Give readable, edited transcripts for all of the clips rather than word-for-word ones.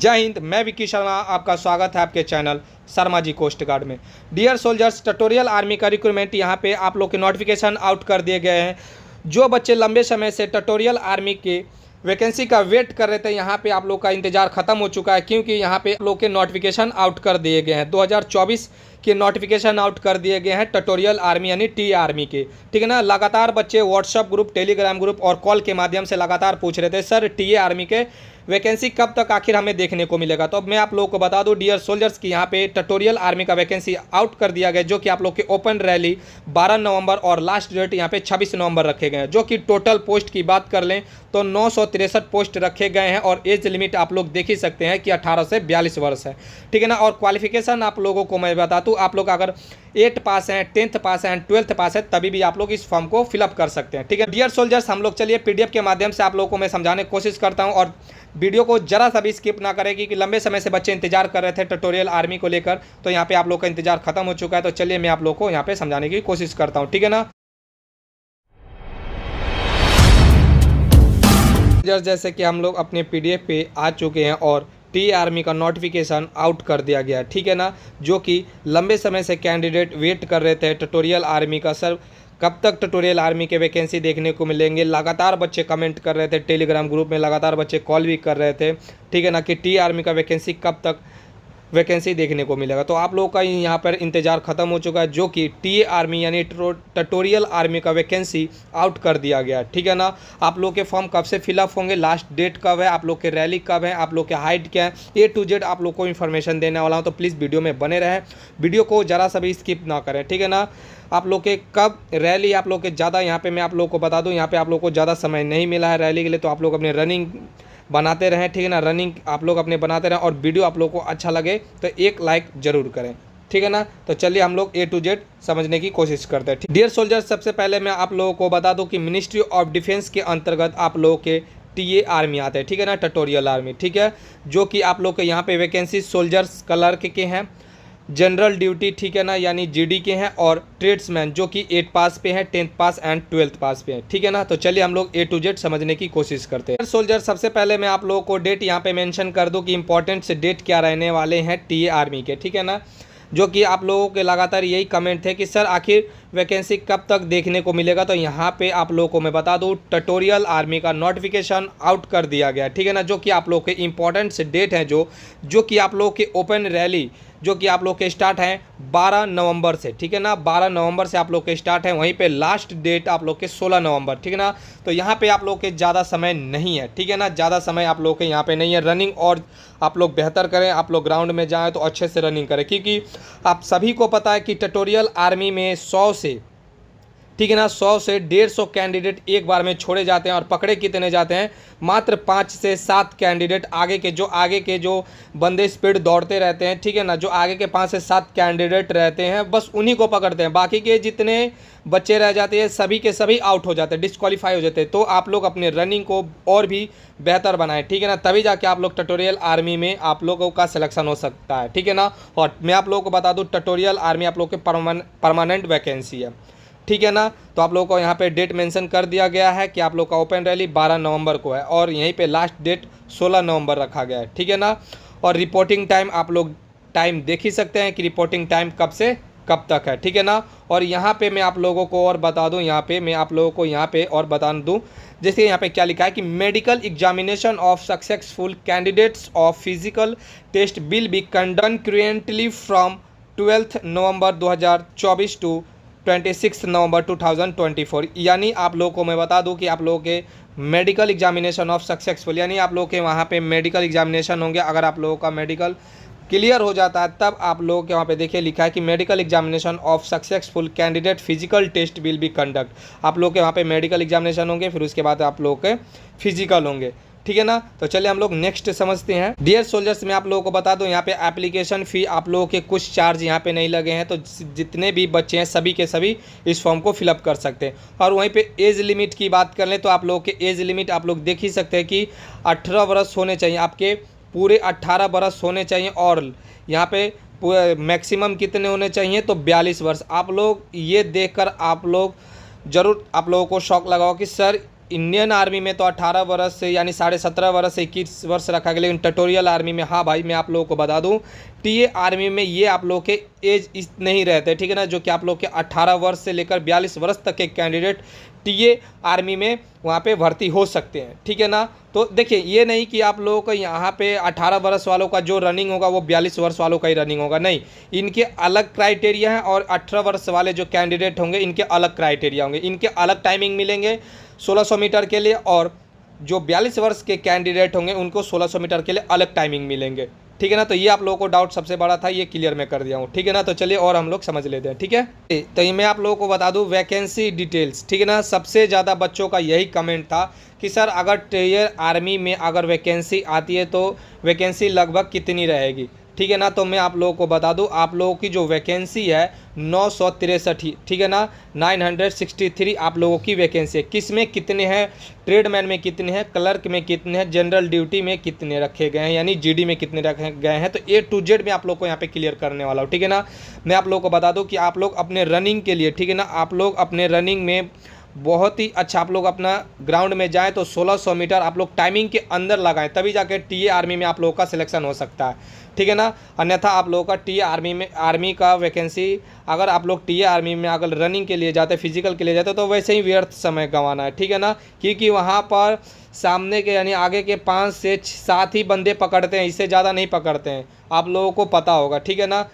जय हिंद। मैं विक्की शर्मा, आपका स्वागत है आपके channel Sharma ji coast guard में। डियर सोल्जर्स, ट्यूटोरियल आर्मी का रिक्रूटमेंट यहाँ पे आप लोग के नोटिफिकेशन आउट कर दिए गए हैं। जो बच्चे लंबे समय से ट्यूटोरियल आर्मी के वैकेंसी का वेट कर रहे थे, यहाँ पे आप लोग का इंतजार खत्म हो चुका है, क्योंकि यहाँ पे आप लोग के नोटिफिकेशन आउट कर दिए गए हैं। 2024 के नोटिफिकेशन आउट कर दिए गए हैं ट्यूटोरियल आर्मी यानी टी आर्मी के, ठीक है ना। लगातार बच्चे व्हाट्सअप ग्रुप, टेलीग्राम ग्रुप और कॉल के माध्यम से लगातार पूछ रहे थे, सर टी आर्मी के वैकेंसी कब तक आखिर हमें देखने को मिलेगा। तो अब मैं आप लोगों को बता दूं डियर सोल्जर्स कि यहाँ पे ट्यूटोरियल आर्मी का वैकेंसी आउट कर दिया गया, जो कि आप लोग के ओपन रैली 12 नवंबर और लास्ट डेट यहाँ पे 26 नवंबर रखे गए हैं। जो कि टोटल पोस्ट की बात कर लें तो 963 पोस्ट रखे गए हैं और एज लिमिट आप लोग देख ही सकते हैं कि 18 से 42 वर्ष है, ठीक है ना। और क्वालिफिकेशन आप लोगों को मैं बता दूँ, आप लोग अगर 8 पास हैं, 10th पास हैं, 12th पास है, तभी भी आप लोग इस फॉर्म को फिलअप कर सकते हैं, ठीक है। डियर सोल्जर्स, हम लोग चलिए पीडीएफ के माध्यम से आप लोगों को मैं समझाने की कोशिश करता हूं, और वीडियो को जरा सा भी स्किप ना करें, क्योंकि लंबे समय से बच्चे इंतजार कर रहे थे ट्यूटोरियल आर्मी को लेकर। तो यहाँ पे आप लोग का इंतजार खत्म हो चुका है। तो चलिए मैं आप लोग को यहाँ पे समझाने की कोशिश करता हूँ, ठीक है ना। जैसे कि हम लोग अपने पीडीएफ पे आ चुके हैं और टी आर्मी का नोटिफिकेशन आउट कर दिया गया, ठीक है ना। जो कि लंबे समय से कैंडिडेट वेट कर रहे थे ट्यूटोरियल आर्मी का, सर कब तक ट्यूटोरियल आर्मी के वैकेंसी देखने को मिलेंगे। लगातार बच्चे कमेंट कर रहे थे, टेलीग्राम ग्रुप में लगातार बच्चे कॉल भी कर रहे थे, ठीक है ना, कि टी आर्मी का वैकेंसी कब तक वैकेंसी देखने को मिलेगा। तो आप लोगों का यहाँ पर इंतजार खत्म हो चुका है, जो कि टी आर्मी यानी ट्यूटोरियल आर्मी का वैकेंसी आउट कर दिया गया, ठीक है ना। आप लोग के फॉर्म कब से फिलअप होंगे, लास्ट डेट कब है, आप लोग के रैली कब है, आप लोग के हाइट क्या है, A to Z आप लोग को इन्फॉर्मेशन देने वाला हूँ। तो प्लीज़ वीडियो में बने रहें, वीडियो को ज़रा सा भी स्किप ना करें, ठीक है ना। आप लोग के कब रैली आप लोग के ज़्यादा, यहाँ पे मैं आप लोग को बता दूँ, यहाँ पे आप लोग को ज़्यादा समय नहीं मिला है रैली के लिए, तो आप लोग अपने रनिंग बनाते रहें, ठीक है ना। रनिंग आप लोग अपने बनाते रहें, और वीडियो आप लोग को अच्छा लगे तो एक लाइक ज़रूर करें, ठीक है ना। तो चलिए हम लोग A to Z समझने की कोशिश करते हैं। डियर सोल्जर्स, सबसे पहले मैं आप लोगों को बता दूं कि मिनिस्ट्री ऑफ डिफेंस के अंतर्गत आप लोगों के टीए आर्मी आते हैं, ठीक है ना, ट्यूटोरियल आर्मी, ठीक है। जो कि आप लोग के यहाँ पे वैकेंसी सोल्जर्स क्लर्क के हैं, जनरल ड्यूटी, ठीक है ना, यानी जीडी के हैं, और ट्रेड्समैन जो कि 8 पास पे हैं, 10th पास एंड 12th पास पे हैं, ठीक है ना। तो चलिए हम लोग A to Z समझने की कोशिश करते हैं। सोल्जर, सबसे पहले मैं आप लोगों को डेट यहाँ पे मेंशन कर दूं कि इंपॉर्टेंट से डेट क्या रहने वाले हैं टीए आर्मी के, ठीक है ना। जो कि आप लोगों के लगातार यही कमेंट थे कि सर आखिर वैकेंसी कब तक देखने को मिलेगा। तो यहाँ पे आप लोगों को मैं बता दूँ ट्यूटोरियल आर्मी का नोटिफिकेशन आउट कर दिया गया, ठीक है ना। जो कि आप लोग के इंपॉर्टेंट से डेट हैं, जो कि आप लोग के ओपन रैली जो कि आप लोग के स्टार्ट हैं 12 नवंबर से, ठीक है ना। 12 नवंबर से आप लोग के स्टार्ट हैं, वहीं पे लास्ट डेट आप लोग के 16 नवंबर, ठीक है ना। तो यहाँ पे आप लोग के ज़्यादा समय नहीं है, ठीक है ना, ज़्यादा समय आप लोग के यहाँ पे नहीं है। रनिंग और आप लोग बेहतर करें, आप लोग ग्राउंड में जाएँ तो अच्छे से रनिंग करें, क्योंकि आप सभी को पता है कि ट्यूटोरियल आर्मी में 100 से, ठीक है ना, 100 से 150 कैंडिडेट एक बार में छोड़े जाते हैं, और पकड़े कितने जाते हैं, मात्र 5 से 7 कैंडिडेट। आगे के जो बंदे स्पीड दौड़ते रहते हैं, ठीक है ना, जो आगे के 5 से 7 कैंडिडेट रहते हैं, बस उन्हीं को पकड़ते हैं। बाकी के जितने बच्चे रह जाते हैं सभी के सभी आउट हो जाते हैं, डिस्क्वालीफाई हो जाते हैं। तो आप लोग अपने रनिंग को और भी बेहतर बनाएं, ठीक है ना, तभी जाके आप लोग ट्यूटोरियल आर्मी में आप लोगों का सिलेक्शन हो सकता है, ठीक है ना। और मैं आप लोगों को बता दूँ ट्यूटोरियल आर्मी आप लोग के परमानेंट वैकेंसी है, ठीक है ना। तो आप लोगों को यहाँ पे डेट मेंशन कर दिया गया है कि आप लोग का ओपन रैली 12 नवंबर को है, और यहीं पे लास्ट डेट 16 नवंबर रखा गया है, ठीक है ना। और रिपोर्टिंग टाइम आप लोग टाइम देख ही सकते हैं कि रिपोर्टिंग टाइम कब से कब तक है, ठीक है ना। और यहाँ पे मैं आप लोगों को और बता दूँ, यहाँ पे मैं आप लोगों को यहाँ पे और बता दूँ, जैसे यहाँ पे क्या लिखा है कि medical examination of successful candidates of physical test will be conducted from 12 November 2024 to 26 November 2024। यानी आप लोगों को मैं बता दूं कि आप लोगों के मेडिकल एग्जामिनेशन ऑफ सक्सेसफुल, यानी आप लोगों के वहाँ पे मेडिकल एग्जामिनेशन होंगे। अगर आप लोगों का मेडिकल क्लियर हो जाता है, तब आप लोगों के वहाँ पे देखिए लिखा है कि medical examination of successful candidate physical test will be conduct. आप लोगों के वहाँ पे मेडिकल एग्जामिनेशन होंगे, फिर उसके बाद आप लोगों के फिजिकल होंगे, ठीक है ना। तो चलिए हम लोग नेक्स्ट समझते हैं। डियर सोल्जर्स, मैं आप लोगों को बता दूं यहाँ पे एप्लीकेशन फ़ी आप लोगों के कुछ चार्ज यहाँ पे नहीं लगे हैं। तो जितने भी बच्चे हैं सभी के सभी इस फॉर्म को फिलअप कर सकते हैं। और वहीं पे एज लिमिट की बात कर लें तो आप लोगों के एज लिमिट आप लोग देख ही सकते हैं कि 18 वर्ष होने चाहिए, आपके पूरे 18 वर्ष होने चाहिए। और यहाँ पे मैक्सिमम कितने होने चाहिए, तो 42 वर्ष। आप लोग ये देख कर आप लोग ज़रूर आप लोगों को शौक लगाओ कि सर इंडियन आर्मी में तो 18 वर्ष से यानी 17.5 वर्ष से 21 वर्ष रखा गया, लेकिन ट्यूटोरियल आर्मी में, हाँ भाई मैं आप लोगों को बता दूं, टीए आर्मी में ये आप लोग के एज इस नहीं रहते, ठीक है ना, जो कि आप लोग के 18 वर्ष से लेकर 42 वर्ष तक के कैंडिडेट टीए आर्मी में वहाँ पे भर्ती हो सकते हैं, ठीक है ना। तो देखिए ये नहीं कि आप लोगों को यहाँ पे 18 वर्ष वालों का जो रनिंग होगा वो 42 वर्ष वालों का ही रनिंग होगा, नहीं, इनके अलग क्राइटेरिया है, और 18 वर्ष वाले जो कैंडिडेट होंगे इनके अलग क्राइटेरिया होंगे, इनके अलग टाइमिंग मिलेंगे 1600 मीटर के लिए, और जो 42 वर्ष के कैंडिडेट होंगे उनको 1600 मीटर के लिए अलग टाइमिंग मिलेंगे, ठीक है ना। तो ये आप लोगों को डाउट सबसे बड़ा था, ये क्लियर मैं कर दिया हूँ, ठीक है ना। तो चलिए और हम लोग समझ लेते हैं, ठीक है। तो ये मैं आप लोगों को बता दूँ वैकेंसी डिटेल्स, ठीक है ना। सबसे ज़्यादा बच्चों का यही कमेंट था कि सर अगर टीए आर्मी में अगर वैकेंसी आती है तो वैकेंसी लगभग कितनी रहेगी, ठीक है ना। तो मैं आप लोगों को बता दूं, आप लोगों की जो वैकेंसी है 963, ठीक है ना, 963 आप लोगों की वैकेंसी है। किस में कितने हैं, ट्रेडमैन में कितने हैं, क्लर्क में कितने हैं, जनरल ड्यूटी में कितने रखे गए हैं, यानी जीडी में कितने रखे गए हैं, तो ए टू जेड में आप लोग को यहाँ पे क्लियर करने वाला हूँ, ठीक है ना। मैं आप लोगों को बता दूँ कि आप लोग अपने रनिंग के लिए, ठीक है ना, आप लोग अपने रनिंग में बहुत ही अच्छा आप लोग अपना ग्राउंड में जाएं तो 1600 मीटर आप लोग टाइमिंग के अंदर लगाएं, तभी जाके टीए आर्मी में आप लोगों का सिलेक्शन हो सकता है, ठीक है ना। अन्यथा आप लोगों का टीए आर्मी का वैकेंसी, अगर आप लोग टीए आर्मी में अगर रनिंग के लिए जाते, फिजिकल के लिए जाते, तो वैसे ही व्यर्थ समय गंवाना है, ठीक है ना। क्योंकि वहाँ पर सामने के यानी आगे के 5 से 7 ही बंदे पकड़ते हैं, इससे ज़्यादा नहीं पकड़ते हैं, आप लोगों को पता होगा, ठीक है ना।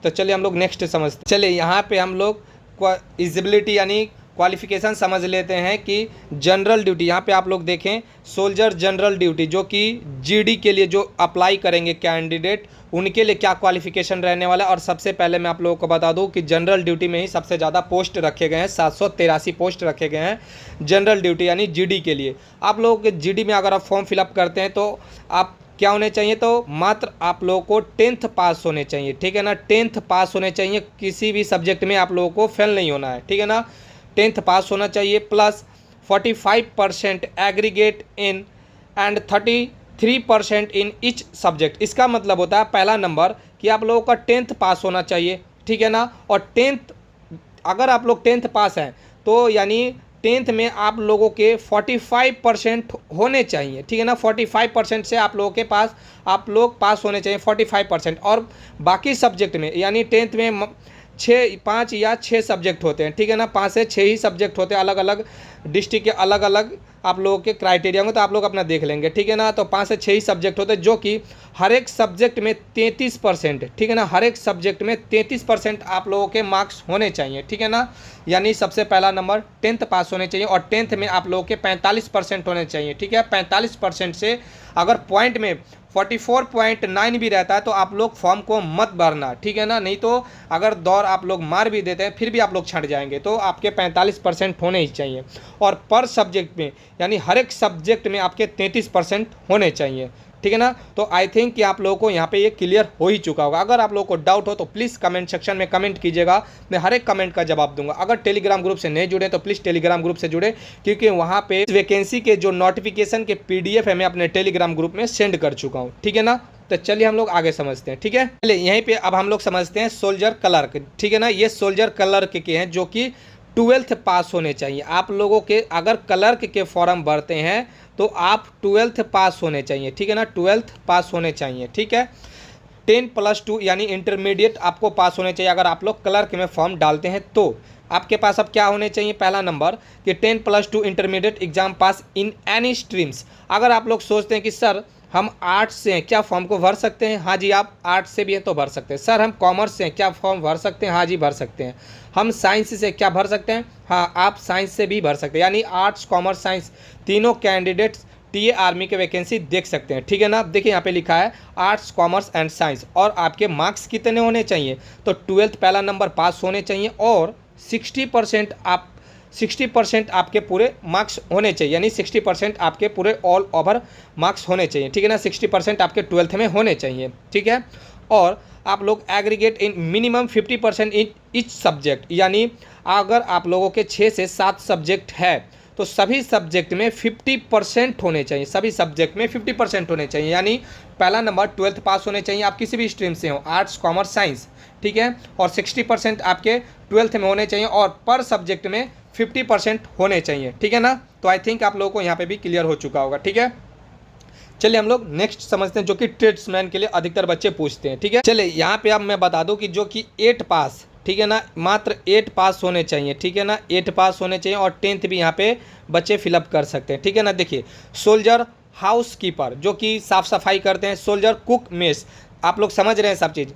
तो चलिए हम लोग नेक्स्ट समझते, चलिए यहाँ पर हम लोग एलिजिबिलिटी यानी क्वालिफिकेशन समझ लेते हैं कि जनरल ड्यूटी, यहाँ पे आप लोग देखें सोल्जर जनरल ड्यूटी, जो कि जीडी के लिए जो अप्लाई करेंगे कैंडिडेट, उनके लिए क्या क्वालिफिकेशन रहने वाला है। और सबसे पहले मैं आप लोगों को बता दूं कि जनरल ड्यूटी में ही सबसे ज़्यादा पोस्ट रखे गए हैं, 783 पोस्ट रखे गए हैं जनरल ड्यूटी यानी जीडी के लिए। आप लोग जीडी में अगर आप फॉर्म फिलअप करते हैं तो आप क्या होने चाहिए, तो मात्र आप लोगों को 10th पास होने चाहिए, ठीक है ना, 10th पास होने चाहिए, किसी भी सब्जेक्ट में आप लोगों को फेल नहीं होना है, ठीक है ना, 10th पास होना चाहिए, plus 45% aggregate in and 33% in each subject. इसका मतलब होता है पहला नंबर कि आप लोगों का 10th पास होना चाहिए, ठीक है ना। और 10th अगर आप लोग 10th पास हैं तो यानी 10th में आप लोगों के 45% होने चाहिए, ठीक है ना। 45% से आप लोगों के पास आप लोग पास होने चाहिए 45%, और बाकी सब्जेक्ट में यानी 10th में 5 या 6 सब्जेक्ट होते हैं, ठीक है ना, 5 से 6 ही सब्जेक्ट होते हैं, अलग अलग डिस्ट्रिक्ट के अलग अलग आप लोगों के क्राइटेरिया होंगे, तो आप लोग अपना देख लेंगे, ठीक है ना। तो 5 से 6 ही सब्जेक्ट होते हैं, जो कि हर एक सब्जेक्ट में 33%, ठीक है ना, हर एक सब्जेक्ट में 33% आप लोगों के मार्क्स होने चाहिए, ठीक है ना। यानी सबसे पहला नंबर 10th पास होने चाहिए, और 10th में आप लोगों के 45% होने चाहिए, ठीक है। 45% से अगर पॉइंट में 44.9 भी रहता है तो आप लोग फॉर्म को मत भरना, ठीक है ना, नहीं तो अगर दौड़ आप लोग मार भी देते हैं फिर भी आप लोग छट जाएंगे। तो आपके 45% होने ही चाहिए, और पर सब्जेक्ट में यानी हर एक सब्जेक्ट में आपके 33% होने चाहिए, ठीक है ना। तो आई थिंक कि आप लोगों को यहाँ पे ये क्लियर हो ही चुका होगा। अगर आप लोगों को डाउट हो तो प्लीज़ कमेंट सेक्शन में कमेंट कीजिएगा, मैं हर एक कमेंट का जवाब दूंगा। अगर टेलीग्राम ग्रुप से नहीं जुड़े तो प्लीज़ टेलीग्राम ग्रुप से जुड़े, क्योंकि वहाँ पे वैकेंसी के जो नोटिफिकेशन के PDF है मैं अपने टेलीग्राम ग्रुप में सेंड कर चुका हूँ, ठीक है ना। तो चलिए हम लोग आगे समझते हैं, ठीक है। चलिए यहीं पे अब हम लोग समझते हैं सोल्जर क्लर्क, ठीक है ना। ये सोल्जर क्लर्क के हैं जो कि 12th पास होने चाहिए। आप लोगों के अगर क्लर्क के फॉर्म भरते हैं तो आप 12th पास होने चाहिए, ठीक है ना, 12th पास होने चाहिए, ठीक है। 10+2 यानी इंटरमीडिएट आपको पास होने चाहिए अगर आप लोग क्लर्क में फॉर्म डालते हैं तो। आपके पास अब क्या होने चाहिए, पहला नंबर कि 10+2 intermediate exam pass in any streams. अगर आप लोग सोचते हैं कि सर हम आर्ट्स से हैं, क्या फॉर्म को भर सकते हैं, हाँ जी आप आर्ट्स से भी हैं तो भर सकते हैं। सर हम कॉमर्स से हैं, क्या फॉर्म भर सकते हैं, हाँ जी भर सकते हैं। हम साइंस से क्या भर सकते हैं, हाँ आप साइंस से भी भर सकते हैं। यानी आर्ट्स कॉमर्स साइंस तीनों कैंडिडेट्स टीए आर्मी के वैकेंसी देख सकते हैं, ठीक है ना। देखिए यहाँ पे लिखा है आर्ट्स कॉमर्स एंड साइंस, और आपके मार्क्स कितने होने चाहिए, तो 12th पहला नंबर पास होने चाहिए, और 60% आपके पूरे मार्क्स होने चाहिए, यानी 60% आपके पूरे ऑल ओवर मार्क्स होने चाहिए, ठीक है ना। 60% आपके 12th में होने चाहिए, ठीक है। और आप लोग aggregate in minimum 50% in each subject, यानी अगर आप लोगों के 6 से 7 सब्जेक्ट है तो सभी सब्जेक्ट में 50% होने चाहिए, सभी सब्जेक्ट में 50% होने चाहिए। यानी पहला नंबर 12th पास होने चाहिए, आप किसी भी स्ट्रीम से हो, आर्ट्स कॉमर्स साइंस, ठीक है, और 60% आपके 12th में होने चाहिए और पर सब्जेक्ट में 50% होने चाहिए, ठीक है ना। तो आई थिंक आप लोगों को यहाँ पे भी क्लियर हो चुका होगा, ठीक है। चलिए हम लोग नेक्स्ट समझते हैं, जो कि ट्रेड्समैन के लिए अधिकतर बच्चे पूछते हैं, ठीक है। चलिए यहाँ पे अब मैं बता दूं कि जो कि 8 पास, ठीक है ना, मात्र 8 पास होने चाहिए, ठीक है ना, 8 पास होने चाहिए और 10th भी यहाँ पे बच्चे फिलअप कर सकते हैं, ठीक है ना। देखिए सोल्जर, हाउस कीपर जो कि साफ़ सफाई करते हैं, सोल्जर, कुक, मेस, आप लोग समझ रहे हैं सब चीज़,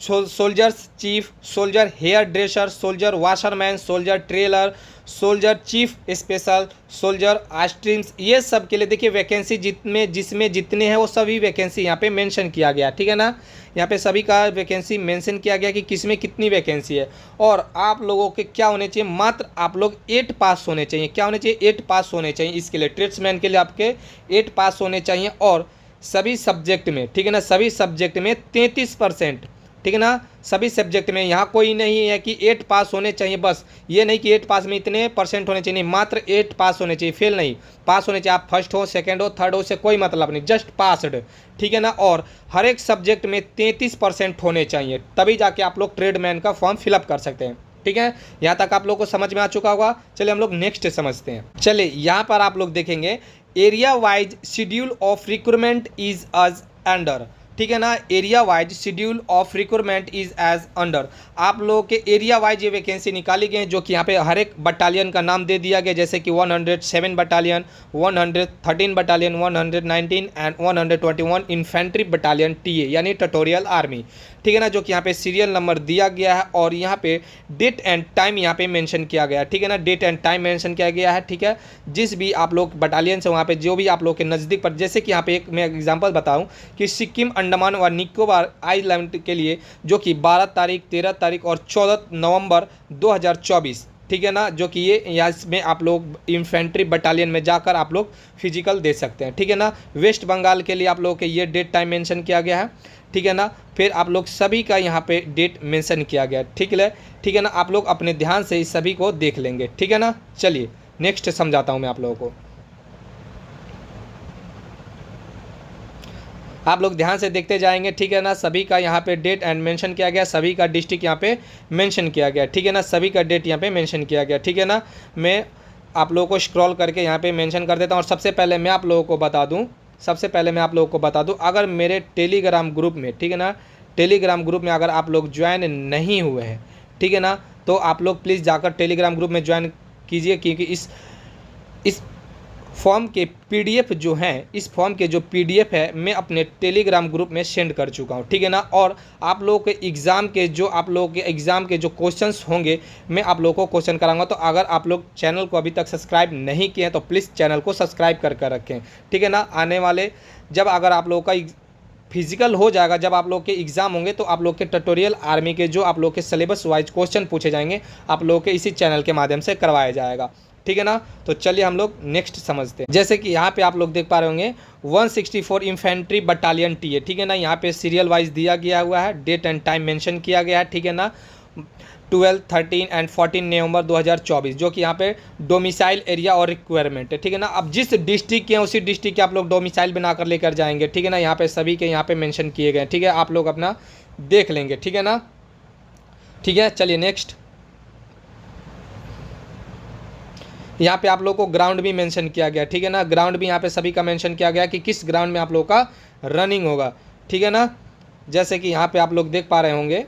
soldiers chief, soldier hairdresser, soldier washerman, soldier tailor, soldier chief special, soldier आस्ट्रीम्स, ये सब के लिए देखिए वैकेंसी जिसमें जितने हैं वो सभी वैकेंसी यहाँ पे मेंशन किया गया, ठीक है ना। यहाँ पे सभी का वैकेंसी मेंशन किया गया कि किस में कितनी वैकेंसी है और आप लोगों के क्या होने चाहिए, मात्र आप लोग 8 पास होने चाहिए। क्या होने चाहिए? 8 पास होने चाहिए। इसके लिए ट्रेड्समैन के लिए आपके 8 पास होने चाहिए और सभी सब्जेक्ट में, ठीक है ना, सभी सब्जेक्ट में 33%, ठीक है ना, सभी सब्जेक्ट में। यहाँ कोई नहीं है कि 8 पास होने चाहिए, बस ये नहीं कि 8 पास में इतने परसेंट होने चाहिए, नहीं, मात्र 8 पास होने चाहिए, फेल नहीं, पास होने चाहिए। आप फर्स्ट हो, सेकंड हो, थर्ड हो, से कोई मतलब नहीं, जस्ट पासड, ठीक है ना। और हर एक सब्जेक्ट में 33% होने चाहिए, तभी जाके आप लोग ट्रेडमैन का फॉर्म फिलअप कर सकते हैं, ठीक है। यहाँ तक आप लोग को समझ में आ चुका होगा। चलिए हम लोग नेक्स्ट समझते हैं। चलिए यहाँ पर आप लोग देखेंगे area wise schedule of recruitment is as under, ठीक है ना, area wise schedule of recruitment is as under. आप लोगों के एरिया वाइज ये वैकेंसी निकाली गई जो कि यहाँ पे हर एक बटालियन का नाम दे दिया गया, जैसे कि 107 battalion, 113 battalion, 119 and 121 infantry battalion TA यानी ट्यूटोरियल आर्मी, ठीक है ना, जो कि यहाँ पे सीरियल नंबर दिया गया है और यहाँ पे डेट एंड टाइम यहाँ पे मेंशन किया गया है, ठीक है ना, डेट एंड टाइम मेंशन किया गया है, ठीक है। जिस भी आप लोग बटालियन से वहाँ पे जो भी आप लोग के नज़दीक पर, जैसे कि यहाँ पे एक मैं एग्जांपल बताऊँ कि सिक्किम, अंडमान व निकोबार आइलैंड के लिए जो कि 12 तारीख, 13 तारीख और 14 नवंबर 2024, ठीक है ना, जो कि ये यहाँ इसमें आप लोग इन्फेंट्री बटालियन में जाकर आप लोग फिजिकल दे सकते हैं, ठीक है ना। वेस्ट बंगाल के लिए आप लोगों के ये डेट टाइम मेंशन किया गया है, ठीक है ना। फिर आप लोग सभी का यहाँ पे डेट मेंशन किया गया है, ठीक है ना। आप लोग अपने ध्यान से इस सभी को देख लेंगे, ठीक है ना। चलिए नेक्स्ट समझाता हूँ मैं आप लोगों को, आप लोग ध्यान से देखते जाएंगे, ठीक है ना। सभी का यहाँ पे डेट एंड मेंशन किया गया, सभी का डिस्ट्रिक्ट यहाँ पे मेंशन किया गया, ठीक है ना, सभी का डेट यहाँ पे मेंशन किया गया, ठीक है ना। मैं आप लोगों को स्क्रॉल करके यहाँ पे मेंशन कर देता हूँ और सबसे पहले मैं आप लोगों को बता दूँ, अगर मेरे टेलीग्राम ग्रुप में, ठीक है ना, टेलीग्राम ग्रुप में अगर आप लोग ज्वाइन नहीं हुए हैं, ठीक है ना, तो आप लोग प्लीज़ जाकर टेलीग्राम ग्रुप में ज्वाइन कीजिए, क्योंकि इस फॉर्म के पीडीएफ जो हैं, इस फॉर्म के जो पीडीएफ है मैं अपने टेलीग्राम ग्रुप में सेंड कर चुका हूँ, ठीक है ना। और आप लोगों के एग्ज़ाम के जो क्वेश्चंस होंगे मैं आप लोगों को क्वेश्चन कराऊंगा। तो अगर आप लोग चैनल को अभी तक सब्सक्राइब नहीं किए हैं तो प्लीज़ चैनल को सब्सक्राइब कर रखें, ठीक है ना। आने वाले जब अगर आप लोगों का फिजिकल हो जाएगा, जब आप लोग के एग्ज़ाम होंगे तो आप लोग के ट्यूटोरियल आर्मी के जो आप लोग के सिलेबस वाइज क्वेश्चन पूछे जाएंगे, आप लोगों के इसी चैनल के माध्यम से करवाया जाएगा, ठीक है ना। तो चलिए हम लोग नेक्स्ट समझते हैं। जैसे कि यहाँ पे आप लोग देख पा रहे होंगे 164 इन्फेंट्री बटालियन टीए, ठीक है ना, यहाँ पे सीरियल वाइज दिया गया हुआ है, डेट एंड टाइम मेंशन किया गया है, ठीक है ना, 12, 13 एंड 14 नवंबर 2024, जो कि यहाँ पे डोमिसाइल एरिया और रिक्वायरमेंट है, ठीक है ना। अब जिस डिस्ट्रिक्ट के हैं उसी डिस्ट्रिक्ट के आप लोग डोमिसाइल बनाकर लेकर जाएंगे, ठीक है ना। यहाँ पे सभी के यहाँ पे मेंशन किए गए, ठीक है, आप लोग अपना देख लेंगे, ठीक है ना, ठीक है। चलिए नेक्स्ट, यहाँ पे आप लोग को ग्राउंड भी मेंशन किया गया, ठीक है ना, ग्राउंड भी यहाँ पे सभी का मेंशन किया गया कि किस ग्राउंड में आप लोग का रनिंग होगा, ठीक है ना। जैसे कि यहाँ पे आप लोग देख पा रहे होंगे,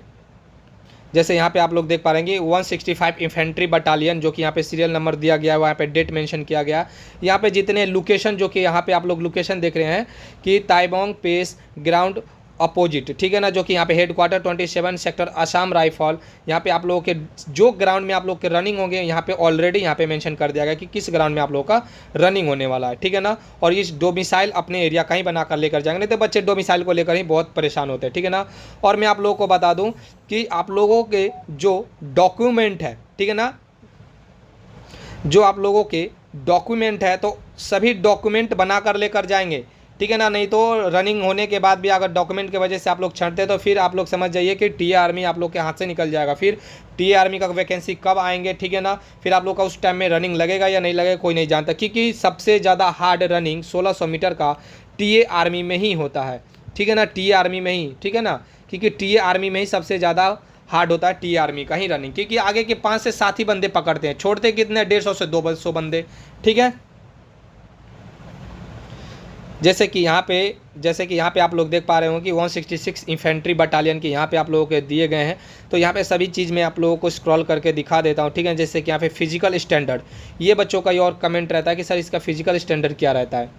165 इन्फेंट्री बटालियन, जो कि यहाँ पे सीरियल नंबर दिया गया है, वहाँ पे डेट मेंशन किया गया। यहाँ पे जितने लोकेशन, जो कि यहाँ पे आप लोग लोकेशन देख रहे हैं कि ताइबोंग पेस ग्राउंड अपोजिट, ठीक है ना, जो कि यहाँ पे हेडक्वार्टर 27 सेक्टर आसाम राइफल। यहाँ पे आप लोगों के जो ग्राउंड में आप लोग के रनिंग होंगे यहाँ पे ऑलरेडी यहाँ पे मेंशन कर दिया गया कि किस ग्राउंड में आप लोगों का रनिंग होने वाला है, ठीक है ना। और इस डोमिसाइल अपने एरिया का ही बनाकर लेकर जाएंगे, नहीं तो बच्चे डोमिसाइल को लेकर ही बहुत परेशान होते हैं, ठीक है ना। और मैं आप लोगों को बता दूँ कि आप लोगों के जो डॉक्यूमेंट है, ठीक है ना, जो आप लोगों के डॉक्यूमेंट है तो सभी डॉक्यूमेंट बना कर लेकर जाएंगे, ठीक है ना। नहीं तो रनिंग होने के बाद भी अगर डॉक्यूमेंट की वजह से आप लोग छंटते हैं तो फिर आप लोग समझ जाइए कि टीए आर्मी आप लोग के हाथ से निकल जाएगा। फिर टीए आर्मी का वैकेंसी कब आएंगे, ठीक है ना, फिर आप लोग का उस टाइम में रनिंग लगेगा या नहीं लगेगा कोई नहीं जानता, क्योंकि सबसे ज़्यादा हार्ड रनिंग 1600 मीटर का टीए आर्मी में ही होता है, ठीक है ना, टीए आर्मी में ही, ठीक है ना। क्योंकि टी आर्मी में ही सबसे ज़्यादा हार्ड होता है टी आर्मी का ही रनिंग, क्योंकि आगे के 5 से 7 ही बंदे पकड़ते हैं, छोड़ते कितने 150 से 200 बंदे। ठीक है, जैसे कि यहाँ पे आप लोग देख पा रहे हो कि 166 इन्फेंट्री बटालियन के यहाँ पे आप लोगों के दिए गए हैं। तो यहाँ पे सभी चीज़ मैं आप लोगों को स्क्रॉल करके दिखा देता हूँ। ठीक है, जैसे कि यहाँ पे फिजिकल स्टैंडर्ड, ये बच्चों का ये और कमेंट रहता है कि सर इसका फिजिकल स्टैंडर्ड क्या रहता है।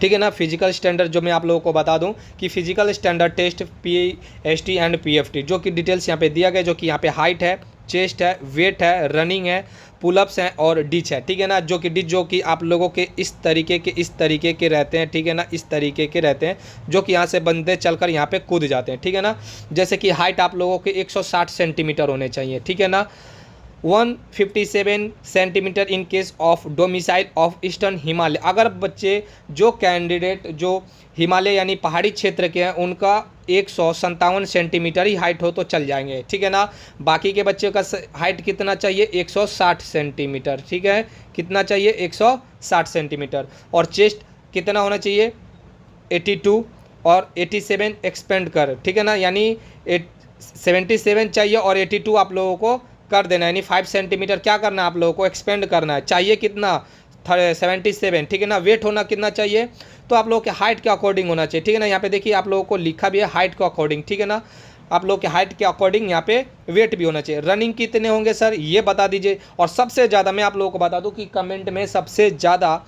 ठीक है ना, फिजिकल स्टैंडर्ड जो मैं आप लोगों को बता दूं कि physical standard test PST and PFT जो कि डिटेल्स यहाँ पे दिया गया, जो कि यहाँ पे हाइट है, चेस्ट है, वेट है, रनिंग है, पुलअप्स हैं और डिच है। ठीक है ना, जो कि आप लोगों के इस तरीके के रहते हैं। ठीक है ना, इस तरीके के रहते हैं जो कि यहाँ से बंदे चलकर यहाँ पे कूद जाते हैं। ठीक है ना, जैसे कि हाइट आप लोगों के 160 सेंटीमीटर होने चाहिए। ठीक है ना, 157 centimetre in case of domicile of eastern Himalaya. अगर बच्चे जो कैंडिडेट जो हिमालय यानी पहाड़ी क्षेत्र के हैं उनका 157 सेंटीमीटर ही हाइट हो तो चल जाएंगे। ठीक है ना, बाकी के बच्चों का हाइट कितना चाहिए, 160 सेंटीमीटर। ठीक है, कितना चाहिए, 160 सेंटीमीटर। और चेस्ट कितना होना चाहिए, 82 और 87 एक्सपेंड कर। ठीक है ना, यानी 77 चाहिए और 82 आप लोगों को कर देना, यानी 5 सेंटीमीटर क्या करना है आप लोगों को, एक्सपेंड करना है। चाहिए कितना, 77। ठीक है ना, वेट होना कितना चाहिए, तो आप लोगों के हाइट के अकॉर्डिंग होना चाहिए। ठीक है ना, यहाँ पे देखिए आप लोगों को लिखा भी है हाइट के अकॉर्डिंग। ठीक है ना, आप लोग के हाइट के अकॉर्डिंग यहाँ पे वेट भी होना चाहिए। रनिंग कितने होंगे सर ये बता दीजिए। और सबसे ज़्यादा मैं आप लोगों को बता दूँ कि कमेंट में सबसे ज़्यादा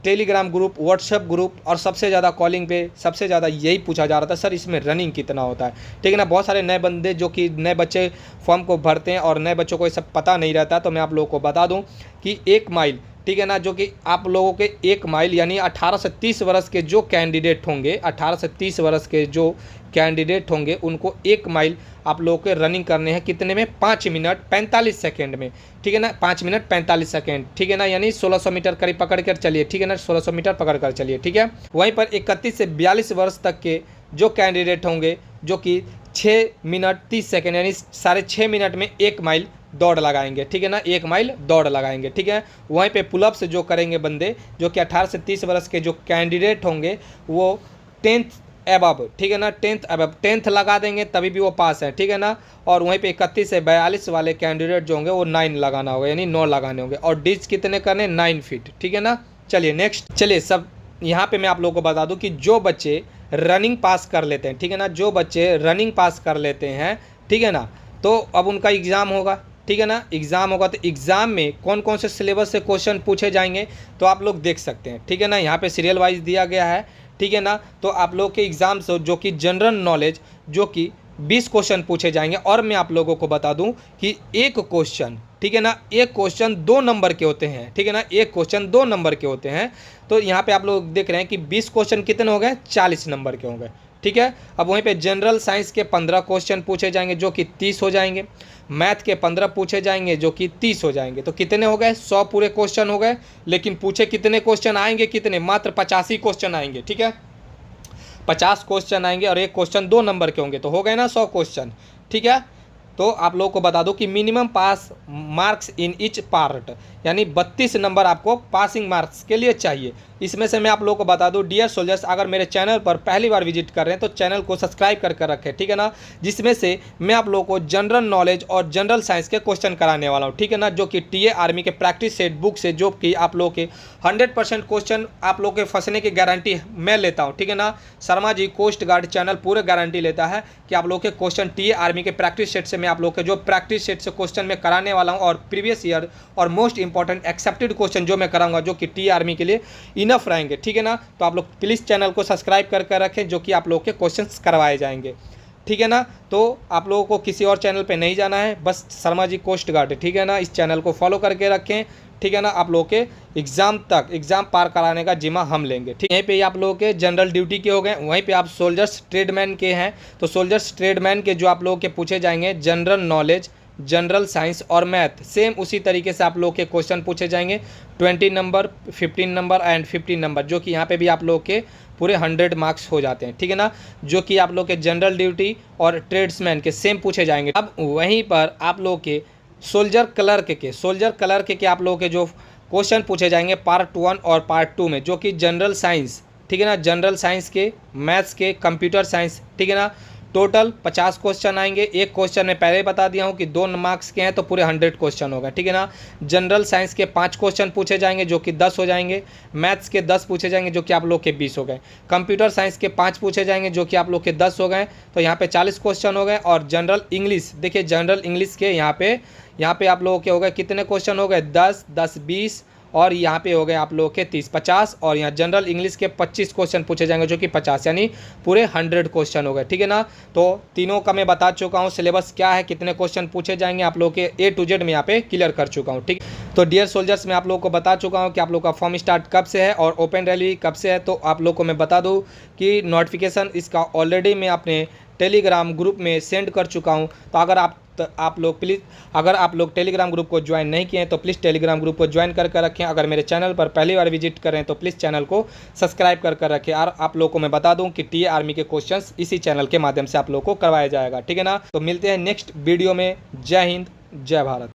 टेलीग्राम ग्रुप, व्हाट्सएप ग्रुप और सबसे ज़्यादा कॉलिंग पे सबसे ज़्यादा यही पूछा जा रहा था, सर इसमें रनिंग कितना होता है। ठीक है ना, बहुत सारे नए बंदे जो कि नए बच्चे फॉर्म को भरते हैं और नए बच्चों को ये सब पता नहीं रहता, तो मैं आप लोगों को बता दूं कि 1 माइल, ठीक है ना, जो कि आप लोगों के 1 माइल यानी 18 से 30 वर्ष के जो कैंडिडेट होंगे, 18 से 30 वर्ष के जो कैंडिडेट होंगे उनको 1 माइल आप लोगों के रनिंग करने हैं कितने में, 5 मिनट 45 सेकेंड में। ठीक है ना, 5 मिनट 45 सेकेंड। ठीक है ना, यानी 1600 मीटर करीब पकड़ कर चलिए। ठीक है ना, 1600 मीटर पकड़ कर चलिए। ठीक है, वहीं पर 31 से 42 वर्ष तक के जो कैंडिडेट होंगे जो कि 6 मिनट 30 सेकेंड यानी 6.5 मिनट में 1 माइल दौड़ लगाएंगे। ठीक है ना, 1 माइल दौड़ लगाएंगे। ठीक है, वहीं पे पुलअप्स जो करेंगे बंदे जो कि 18 से 30 वर्ष के जो कैंडिडेट होंगे वो 10th एबव, ठीक है ना, 10th एबव, 10th लगा देंगे तभी भी वो पास है। ठीक है ना, और वहीं पे 31 से 42 वाले कैंडिडेट जो होंगे वो 9 लगाना होगा, यानी 9 लगाने होंगे। और डिच कितने करने, 9 फीट। ठीक है ना, चलिए नेक्स्ट। चलिए सब यहाँ पे मैं आप लोगों को बता दूं कि जो बच्चे रनिंग पास कर लेते हैं, ठीक है ना, जो बच्चे रनिंग पास कर लेते हैं, ठीक है ना, तो अब उनका एग्ज़ाम होगा। ठीक है ना, एग्ज़ाम होगा तो एग्ज़ाम में कौन कौन से सिलेबस से क्वेश्चन पूछे जाएंगे तो आप लोग देख सकते हैं। ठीक है ना, यहाँ पे सीरियल वाइज दिया गया है। ठीक है ना, तो आप लोग के एग्ज़ाम से जो कि जनरल नॉलेज जो कि 20 क्वेश्चन पूछे जाएंगे। और मैं आप लोगों को बता दूं कि एक क्वेश्चन, ठीक है ना, एक क्वेश्चन 2 नंबर के होते हैं। ठीक है ना, एक क्वेश्चन 2 नंबर के होते हैं। तो यहाँ पे आप लोग देख रहे हैं कि 20 क्वेश्चन कितने हो गए, 40 नंबर के होंगे। ठीक है, अब वहीं पे जनरल साइंस के 15 क्वेश्चन पूछे जाएंगे जो कि 30 हो जाएंगे। मैथ के 15 पूछे जाएंगे जो कि 30 हो जाएंगे। तो कितने हो गए, 100 पूरे क्वेश्चन हो गए। लेकिन पूछे कितने क्वेश्चन आएंगे, कितने, मात्र 85 क्वेश्चन आएंगे। ठीक है, 50 क्वेश्चन आएंगे और एक क्वेश्चन 2 नंबर के होंगे, तो हो गए ना 100 क्वेश्चन। ठीक है, तो आप लोगों को बता दूं कि minimum pass marks in each part, यानी 32 नंबर आपको पासिंग मार्क्स के लिए चाहिए। इसमें से मैं आप लोगों को बता दूं डियर सोल्जर्स, अगर मेरे चैनल पर पहली बार विजिट कर रहे हैं तो चैनल को सब्सक्राइब कर रखें। ठीक है ना, जिसमें से मैं आप लोगों को जनरल नॉलेज और जनरल साइंस के क्वेश्चन कराने वाला हूं। ठीक है ना, जो कि टीए आर्मी के प्रैक्टिस सेट बुक से जो कि आप लोगों के 100% क्वेश्चन आप लोग के फंसने की गारंटी मैं लेता हूँ। ठीक है ना, Sharma ji coast guard channel पूरे गारंटी लेता है कि आप लोग के क्वेश्चन टीए आर्मी के प्रैक्टिस सेट से मैं आप लोग के जो प्रैक्टिस सेट से क्वेश्चन मैं कराने वाला हूँ और प्रीवियस ईयर और मोस्ट इंपॉर्टेंट एक्सेप्टेड क्वेश्चन जो मैं कराऊंगा जो कि टीए आर्मी के लिए इनफ रहेंगे। ठीक है ना, तो आप लोग प्लीज़ चैनल को सब्सक्राइब करके रखें जो कि आप लोग के क्वेश्चंस करवाए जाएंगे। ठीक है ना, तो आप लोगों को किसी और चैनल पे नहीं जाना है, बस शर्मा जी कोस्ट गार्ड, ठीक है ना, इस चैनल को फॉलो करके रखें। ठीक है ना, आप लोगों के एग्ज़ाम पार कराने का जिम्मा हम लेंगे। ठीक, यहीं पे आप लोगों के जनरल ड्यूटी के हो गए। वहीं पे आप सोल्जर्स ट्रेडमैन के हैं, तो सोल्जर्स ट्रेडमैन के जो आप लोगों के पूछे जाएंगे जनरल नॉलेज, जनरल साइंस और मैथ, सेम उसी तरीके से आप लोग के क्वेश्चन पूछे जाएंगे। 20 नंबर, 15 नंबर एंड 15 नंबर, जो कि यहाँ पे भी आप लोग के पूरे 100 मार्क्स हो जाते हैं। ठीक है ना, जो कि आप लोग के जनरल ड्यूटी और ट्रेड्समैन के सेम पूछे जाएंगे। अब वहीं पर आप लोग के सोल्जर क्लर्क के आप लोगों के जो क्वेश्चन पूछे जाएंगे पार्ट 1 और पार्ट 2 में, जो कि जनरल साइंस, ठीक है ना, जनरल साइंस के, मैथ्स के, कंप्यूटर साइंस, ठीक है ना। टोटल 50 क्वेश्चन आएंगे। एक क्वेश्चन में पहले ही बता दिया हूँ कि 2 मार्क्स के हैं तो पूरे 100 क्वेश्चन होगा, ठीक है ना। जनरल साइंस के 5 क्वेश्चन पूछे जाएंगे जो कि 10 हो जाएंगे। मैथ्स के 10 पूछे जाएंगे जो कि आप लोग के 20 हो गए। कंप्यूटर साइंस के 5 पूछे जाएंगे जो कि आप लोग के 10 हो गए, तो यहाँ पे 40 क्वेश्चन हो गए। और जनरल इंग्लिश, देखिए जनरल इंग्लिश के यहाँ पे आप लोगों के हो गए कितने क्वेश्चन हो गए, 10, 10, 20 और यहाँ पे हो गए आप लोगों के 30, 50। और यहाँ जनरल इंग्लिश के 25 क्वेश्चन पूछे जाएंगे जो कि 50, यानी पूरे 100 क्वेश्चन हो गए, ठीक है ना। तो तीनों का मैं बता चुका हूँ, सिलेबस क्या है, कितने क्वेश्चन पूछे जाएंगे, आप लोगों के A to Z में यहाँ पे क्लियर कर चुका हूँ, ठीक। तो डियर सोल्जर्स, मैं आप लोगों को बता चुका हूँ कि आप लोग का फॉर्म स्टार्ट कब से है और ओपन रैली कब से है। तो आप लोग को मैं बता दूँ कि नोटिफिकेशन इसका ऑलरेडी मैं अपने टेलीग्राम ग्रुप में सेंड कर चुका हूँ। तो अगर आप लोग प्लीज़, अगर आप लोग टेलीग्राम ग्रुप को ज्वाइन नहीं किए हैं तो प्लीज़ टेलीग्राम ग्रुप को ज्वाइन कर रखें। अगर मेरे चैनल पर पहली बार विजिट करें तो प्लीज़ चैनल को सब्सक्राइब कर रखें। और आप लोग को मैं बता दूं कि टीए आर्मी के क्वेश्चंस इसी चैनल के माध्यम से आप लोग को करवाया जाएगा, ठीक है ना। तो मिलते हैं नेक्स्ट वीडियो में। जय हिंद, जय भारत।